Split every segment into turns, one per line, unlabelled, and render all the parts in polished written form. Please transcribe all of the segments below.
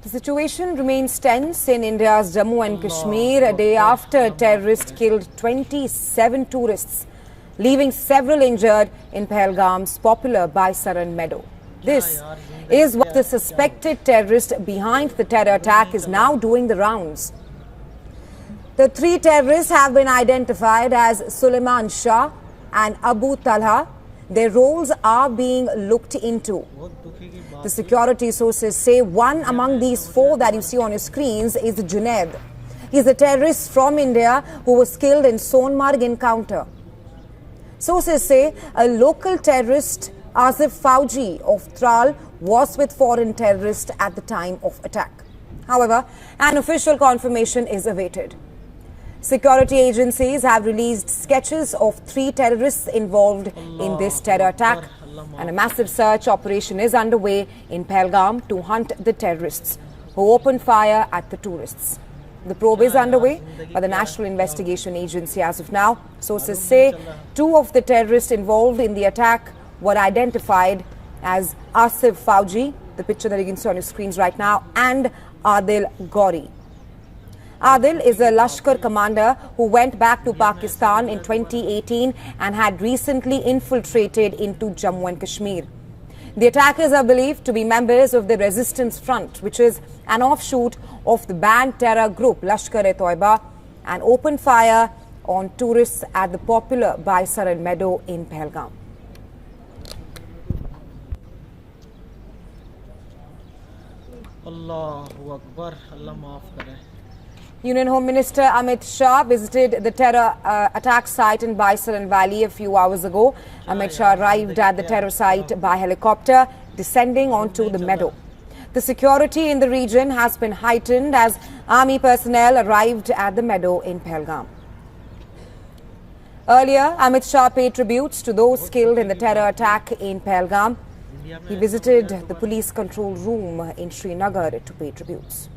The situation remains tense in India's Jammu and Kashmir a day after terrorists killed 27 tourists, leaving several injured in Pahalgam's popular Baisaran meadow. This is what the suspected terrorist behind the terror attack is now doing the rounds. The three terrorists have been identified as Suleiman Shah and Abu Talha. Their roles are being looked into. The security sources say one among these four that you see on your screens is Junaid. He's a terrorist from India who was killed in Sonmarg encounter. Sources say a local terrorist, Asif Fauji of Tral, was with foreign terrorists at the time of attack. However, an official confirmation is awaited. Security agencies have released sketches of three terrorists involved in this terror attack, and a massive search operation is underway in Pahalgam to hunt the terrorists who opened fire at the tourists. The probe is underway by the National Investigation Agency as of now. Sources say two of the terrorists involved in the attack were identified as Asif Fauji, the picture that you can see on your screens right now, and Adil Gauri. Adil is a Lashkar commander who went back to Pakistan in 2018 and had recently infiltrated into Jammu and Kashmir. The attackers are believed to be members of the Resistance Front, which is an offshoot of the banned terror group Lashkar-e-Toiba, and opened fire on tourists at the popular Baisaran meadow in Pahalgam.
Allahu Akbar, Allah maaf kare.
Union Home Minister Amit Shah visited the terror attack site in Baisaran Valley a few hours ago. Amit Shah arrived at the terror site by helicopter, descending onto the meadow. The security in the region has been heightened as army personnel arrived at the meadow in Pahalgam. Earlier, Amit Shah paid tributes to those killed in the terror attack in Pahalgam. He visited the police control room in Srinagar to pay tributes.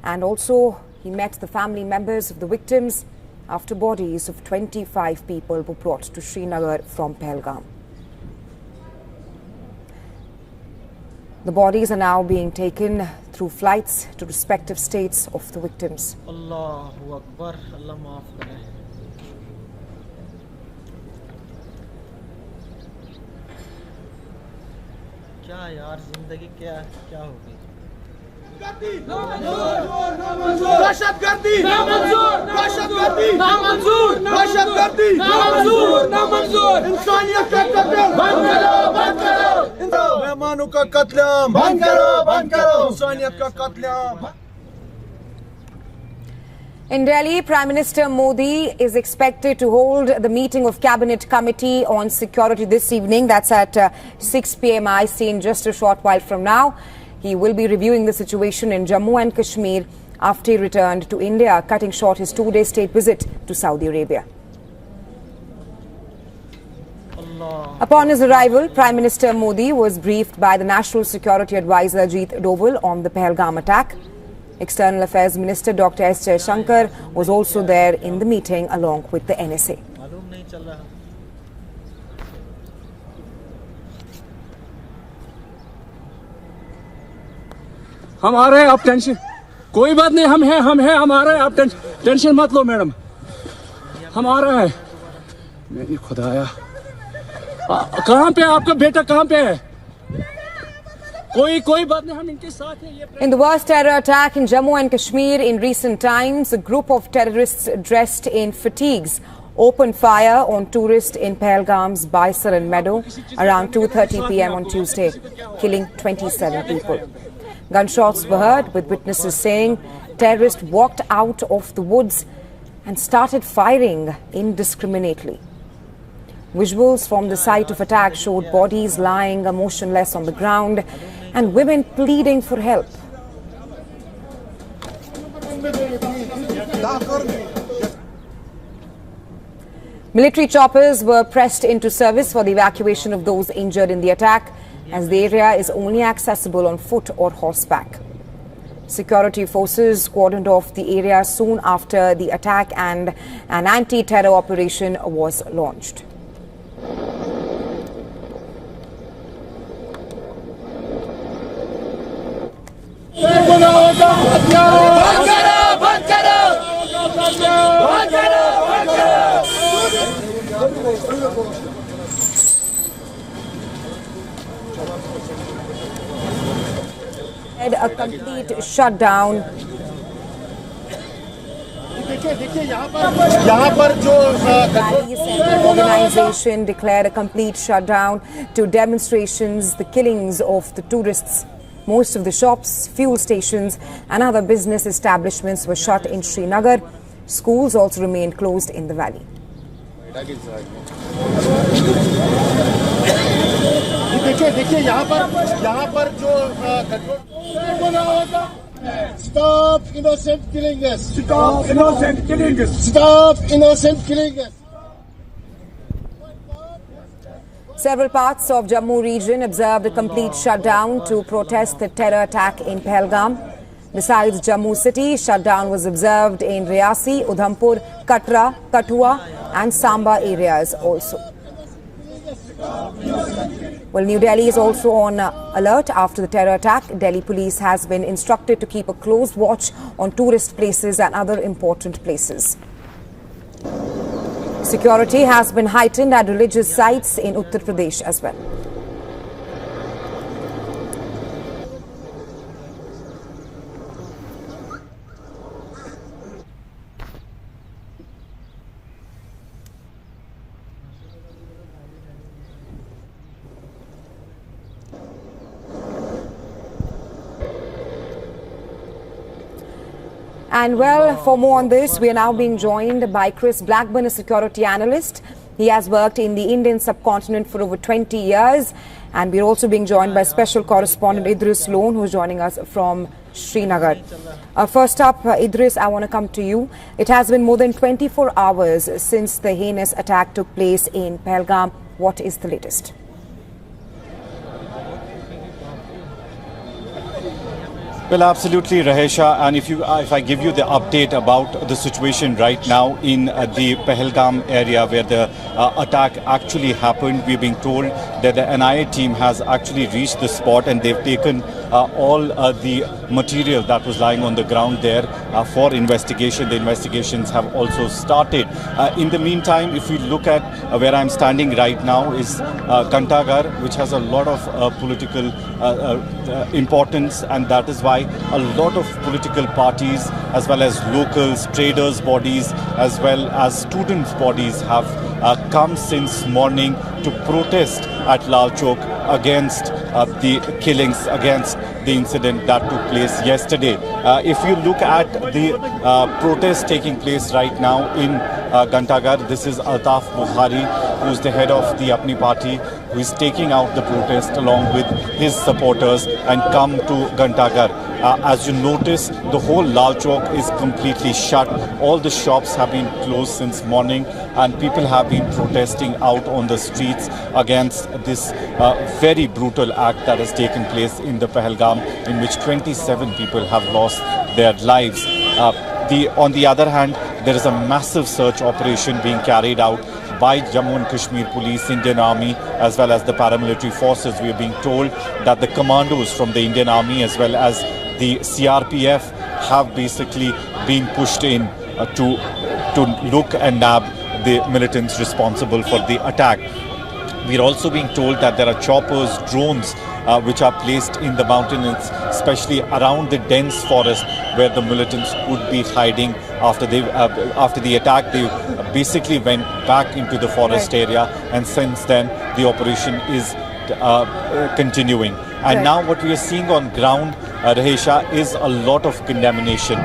And also, he met the family members of the victims after bodies of 25 people were brought to Srinagar from Pahalgam. The bodies are now being taken through flights to respective states of the victims.
Allahu Akbar, Allah maaf kare. क्या यार जिंदगी क्या क्या हो गई
दहशतगर्दी नामंजूर दहशतगर्दी नामंजूर दहशतगर्दी नामंजूर नामंजूर इंसानियत का कत्ल बंद करो मेहमानों का कत्लेआम बंद करो इंसानियत का कत्लेआम.
In Delhi, Prime Minister Modi is expected to hold the meeting of Cabinet Committee on Security this evening. That's at 6 p.m. IC in just a short while from now. He will be reviewing the situation in Jammu and Kashmir after he returned to India, cutting short his two-day state visit to Saudi Arabia. Upon his arrival, Prime Minister Modi was briefed by the National Security Advisor Ajit Doval on the Pahalgam attack. External Affairs Minister Dr. S. Jaishankar was also there in the meeting along with the NSA.
हमारे आप tension कोई बात नहीं हम हैं हमारे आप tension मत लो मैडम हमारा है नहीं खुदाया कहाँ पे आपका बेटा कहाँ पे है कोई बात नहीं हम इनके साथ हैं.
In the worst terror attack in Jammu and Kashmir in recent times, a group of terrorists dressed in fatigues opened fire on tourists in Pahalgam's Baisaran meadow around 2:30 p.m. on Tuesday, killing 27 people. Gunshots were heard, with witnesses saying terrorists walked out of the woods and started firing indiscriminately. Visuals from the site of attack showed bodies lying motionless on the ground and women pleading for help. Military choppers were pressed into service for the evacuation of those injured in the attack, as the area is only accessible on foot or horseback. Security forces cordoned off the area soon after the attack and an anti-terror operation was launched. A complete shutdown. Rallies and the organization declared a complete shutdown to demonstrations, the killings of the tourists. Most of the shops, fuel stations and other business establishments were shut in Srinagar. Schools also remained closed in the valley.
Stop innocent killing us. Stop innocent killing us. Stop innocent killing us.
Several parts of Jammu region observed a complete shutdown to protest the terror attack in Pahalgam. Besides Jammu city, shutdown was observed in Riyasi, Udhampur, Katra, Kathua and Samba areas also. Well, New Delhi is also on alert after the terror attack. Delhi police has been instructed to keep a close watch on tourist places and other important places. Security has been heightened at religious sites in Uttar Pradesh as well. And well, for more on this, we are now being joined by Chris Blackburn, a security analyst. He has worked in the Indian subcontinent for over 20 years. And we're also being joined by special correspondent Idris Lone, who's joining us from Srinagar. First up, Idris, I want to come to you. It has been more than 24 hours since the heinous attack took place in Pahalgam. What is the latest?
Well, absolutely, Rahesha. And if I give you the update about the situation right now in the Pahalgam area where the attack actually happened, we're being told that the NIA team has actually reached the spot and they've taken all the material that was lying on the ground there for investigation. The investigations have also started. In the meantime, if we look at where I'm standing right now is Kantagar, which has a lot of political importance, and that is why a lot of political parties as well as locals, traders bodies as well as students bodies have come since morning to protest at Lal Chowk against the killings, against the incident that took place yesterday. If you look at the protest taking place right now in Kantagar, this is Altaf Bukhari, who is the head of the Apni party, who is taking out the protest along with his supporters and come to Kantagar. As you notice, the whole Lal Chowk is completely shut. All the shops have been closed since morning and people have been protesting out on the streets against this very brutal act that has taken place in the Pahalgam, in which 27 people have lost their lives. On the other hand, there is a massive search operation being carried out by Jammu and Kashmir police, Indian Army, as well as the paramilitary forces. We are being told that the commandos from the Indian Army as well as the CRPF have basically been pushed in to look and nab the militants responsible for the attack. We are also being told that there are choppers, drones, which are placed in the mountains, especially around the dense forest where the militants could be hiding after the attack. They basically went back into the forest area, and since then the operation is continuing. And now what we are seeing on ground, Rahesha, is a lot of condemnation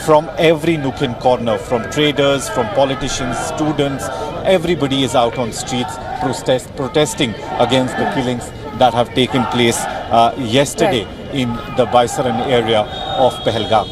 from every nook and corner, from traders, from politicians, students. Everybody is out on streets protesting against the killings that have taken place yesterday in the Baisaran area of Pahalgam.